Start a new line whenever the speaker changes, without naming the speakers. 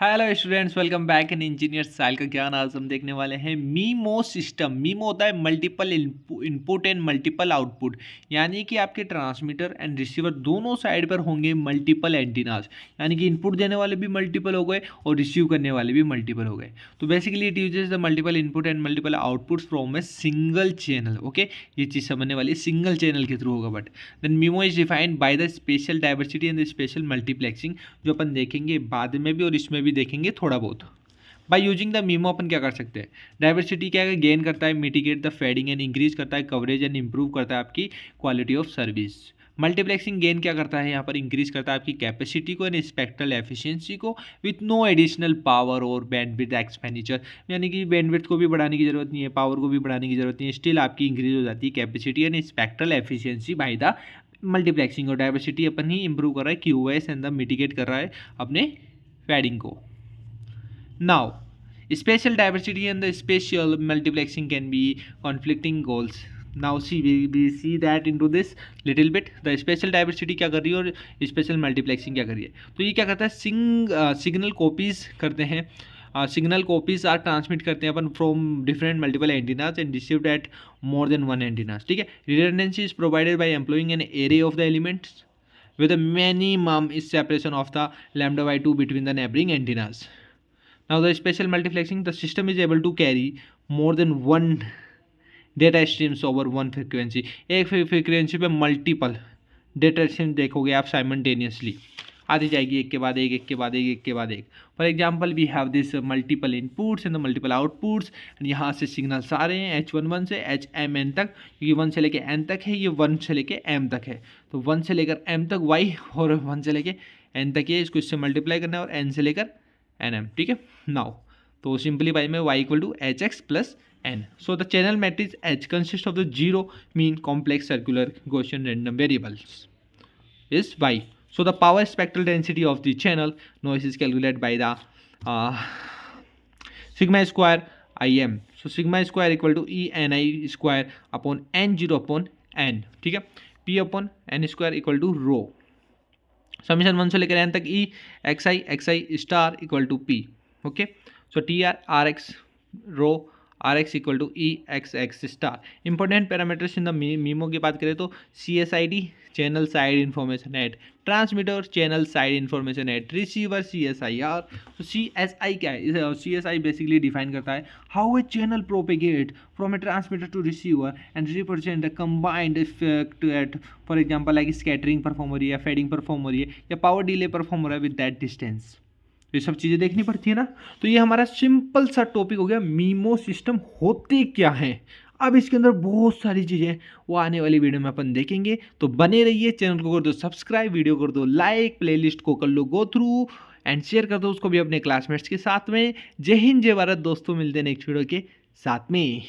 Hello students, welcome back in engineer साइल का ज्ञान। आज हम देखने वाले हैं मीमो सिस्टम। मीमो होता है multiple input and multiple output, यानी कि आपके ट्रांसमीटर एंड रिसीवर दोनों साइड पर होंगे मल्टीपल एंटीनाज, यानी कि इनपुट देने वाले भी मल्टीपल हो गए और रिसीव करने वाले भी मल्टीपल हो गए। तो basically it uses the multiple input and multiple outputs from a single channel. Okay, ये चीज़ समझने वाली सिंगल चैनल के थ्रू होगा। But then MIMO is defined by the spatial diversity and the spatial multiplexing, जो अपन देखेंगे बाद में भी और इसमें भी देखेंगे थोड़ा बहुत। बाय यूजिंग द मीमो अपन क्या कर सकते हैं, डाइवर्सिटी क्या है, गेन करता है, mitigate the fading and increase करता है कवरेज एंड इंप्रूव करता है आपकी quality of service. Multiplexing gain क्या करता है, यहाँ पर इंक्रीज करता है आपकी कैपेसिटी को एंड स्पेक्ट्रल एफिशिएंसी को विथ नो एडिशनल पावर और बैंडविड्थ एक्सपेंडिचर, यानी कि बैंडविड्थ को भी बढ़ाने की जरूरत नहीं है, पावर को भी बढ़ाने की जरूरत नहीं है, स्टिल आपकी इंक्रीज हो जाती है capacity and spectral efficiency by the multiplexing. और डाइवर्सिटी अपन ही इंप्रूव कर रहा है क्यूओएस एंड द मिटिगेट कर रहा है अपने फैडिंग को। Now, spatial diversity and the spatial multiplexing can be conflicting goals. Now see, we see that into this little bit. The spatial diversity क्या कर रही है और spatial multiplexing क्या कर रही है। तो ये क्या करता है, सिग्नल कॉपीज करते हैं, सिग्नल कॉपीज आर ट्रांसमिट करते हैं अपन from different multiple antennas and received at more than one antennas. ठीक है, redundancy is provided by employing an array of the elements with a minimum is separation of the lambda by 2 between the neighboring antennas. Now the spatial multiplexing, the system is able to carry more than one data streams over one frequency. एक frequency पे multiple data stream देखोगे आप simultaneously, आती जाएगी एक के बाद एक, एक के बाद एक, एक के बाद एक। For example we have this multiple inputs and multiple outputs, यहाँ से सिग्नल्स आ रहे हैं H11 से HMN तक, क्योंकि 1 से लेके N तक है, ये 1 से लेके M तक है, तो 1 से लेकर M तक Y और 1 से लेके N तक ये, इसको इससे मल्टीप्लाई करना है और N से लेकर NM। ठीक है, नाउ तो सिंपली बाई में Y equal to HX plus N. So the channel matrix H consists of the zero mean complex circular Gaussian random variables is Y. So the power spectral density of the channel noise is calculated by the sigma square IM. So sigma square equal to ENI square upon N0 upon N. ठीक है, P upon N square equal to rho. Summation 1 से लेकर N तक E XI star equal to P. Okay, so TR RX rho RX equal to EXX star. Important parameters in the MIMO की बात करें तो CSID channel side information at, transmitter channel side information at, receiver CSIR। तो CSI क्या है, CSI basically define करता है how a channel propagate from a transmitter to receiver and represent the combined effect at, for example like scattering perform हो रही है, fading perform हो रही है, या पावर डिले परफॉर्म हो रहा है विद दैट डिस्टेंस। ये सब चीज़ें देखनी पड़ती है ना। तो ये हमारा सिंपल सा टॉपिक हो गया, मीमो सिस्टम होते क्या है। अब इसके अंदर बहुत सारी चीज़ें वो आने वाली वीडियो में अपन देखेंगे, तो बने रहिए। चैनल को कर दो सब्सक्राइब, वीडियो कर दो लाइक, प्लेलिस्ट को कर लो गो थ्रू एंड शेयर कर दो उसको भी अपने क्लासमेट्स के साथ में। जय हिंद जय भारत दोस्तों, मिलते हैं नेक्स्ट वीडियो के साथ में।